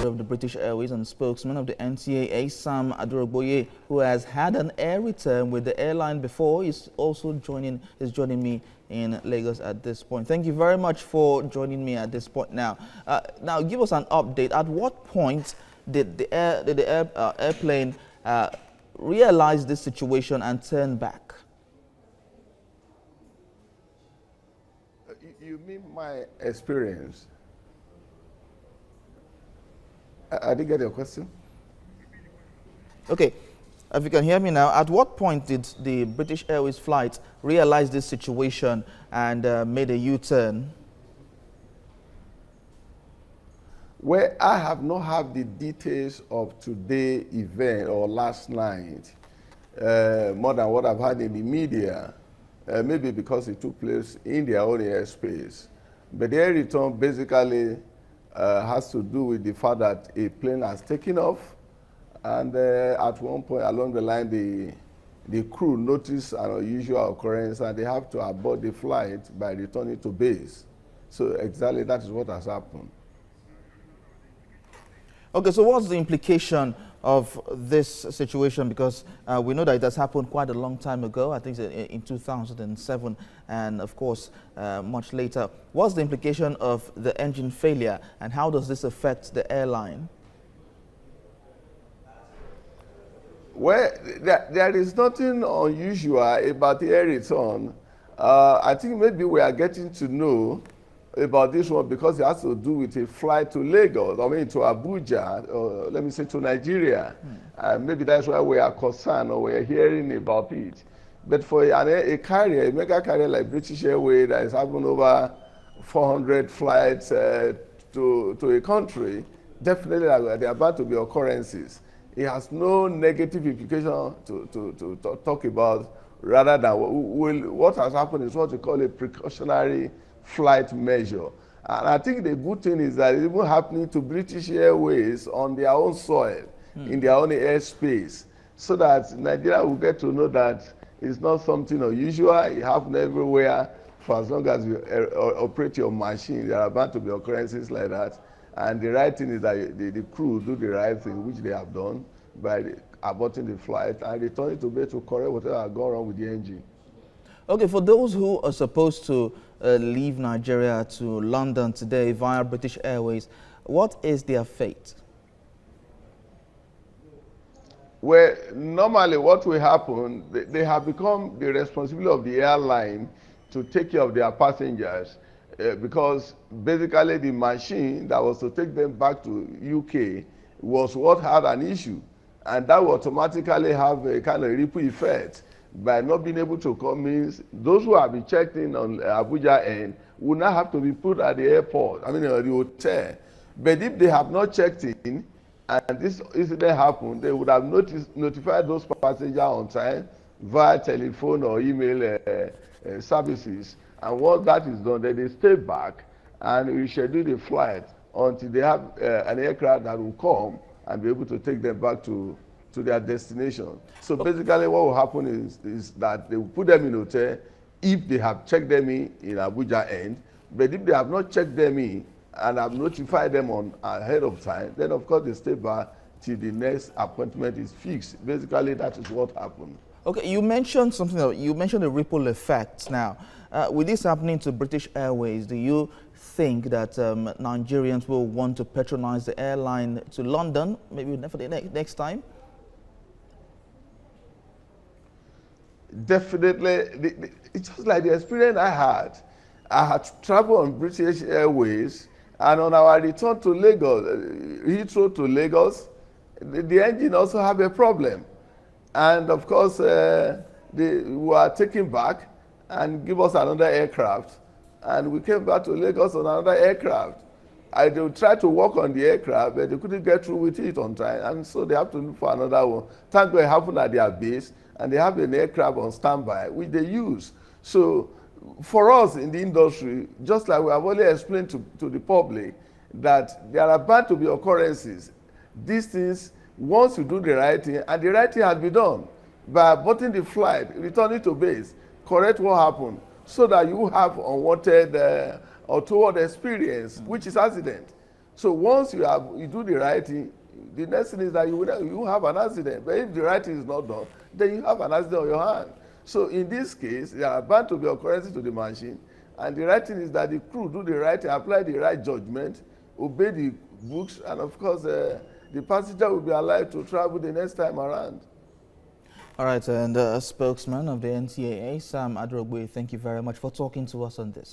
of the British Airways and spokesman of the NCAA, Sam Adurogboye, who has had an air return with the airline before, is also joining me in Lagos at this point. Thank you very much for joining me at this point. Now, give us an update. At what point did the airplane realize this situation and turn back? You mean my experience? I didn't get your question. Okay, if you can hear me now, at what point did the British Airways flight realize this situation and made a U-turn? Well, I have not had the details of today's event or last night, more than what I've had in the media, maybe because it took place in their own airspace. But their return basically has to do with the fact that a plane has taken off, and at one point along the line, the crew noticed an unusual occurrence, and they have to abort the flight by returning to base. So exactly that is what has happened. Okay, so what's the implication of this situation? Because we know that it has happened quite a long time ago, I think in 2007, and of course much later. What's the implication of the engine failure, and how does this affect the airline? Well, there is nothing unusual about the air return. I think maybe we are getting to know about this one because it has to do with a flight to Lagos, I mean to Abuja, or let me say to Nigeria. Maybe that's why we are concerned or we are hearing about it. But for a carrier, a mega carrier like British Airways that is having over 400 flights to a country, definitely there are bound to be occurrences. It has no negative implication to talk about, rather than what has happened is what we call a precautionary flight measure. And I think the good thing is that it's even happening to British Airways on their own soil, in their own airspace, so that Nigeria will get to know that it's not something unusual. It happens everywhere. For as long as you operate your machine, there are bound to be occurrences like that. And the right thing is that the crew do the right thing, which they have done by aborting the flight and returning to base to correct whatever has gone wrong with the engine. Okay, for those who are supposed to leave Nigeria to London today via British Airways, what is their fate? Well, normally what will happen, they have become the responsibility of the airline to take care of their passengers because basically the machine that was to take them back to UK was what had an issue, and that will automatically have a kind of ripple effect. By not being able to come means those who have been checked in on Abuja end will now have to be put at the airport, I mean the hotel. But if they have not checked in and this incident happened, they would have notified those passengers on time via telephone or email services. And once that is done, then they stay back and we schedule the flight until they have an aircraft that will come and be able to take them back to their destination. So basically what will happen is that they will put them in a hotel if they have checked them in Abuja end. But if they have not checked them in and have notified them on ahead of time, then of course they stay back till the next appointment is fixed. Basically that is what happened. Okay, you mentioned something, you mentioned the ripple effect. Now, with this happening to British Airways, do you think that Nigerians will want to patronize the airline to London, maybe for the next time? Definitely. It's just like the experience I had to travel on British Airways, and on our return to Lagos, Heathrow to Lagos, the engine also have a problem. And of course, they were taken back and give us another aircraft, and we came back to Lagos on another aircraft. They tried to work on the aircraft, but they couldn't get through with it on time, and so they have to look for another one. Thank God it happened at their base, and they have an aircraft on standby, which they use. So for us in the industry, just like we have already explained to the public, that there are bound to be occurrences. These things, once you do the right thing, and the right thing has been done, by aborting the flight, returning to base, correct what happened, so that you have unwanted or toward experience, which is accident. So once you do the right thing, the next thing is that you have an accident. But if the right thing is not done, then you have an accident on your hand. So in this case, there are bound to be occurrences to the machine. And the right thing is that the crew do the right thing, apply the right judgment, obey the books, and of course, the passenger will be allowed to travel the next time around. All right, and spokesman of the NCAA, Sam Adrogwe, thank you very much for talking to us on this.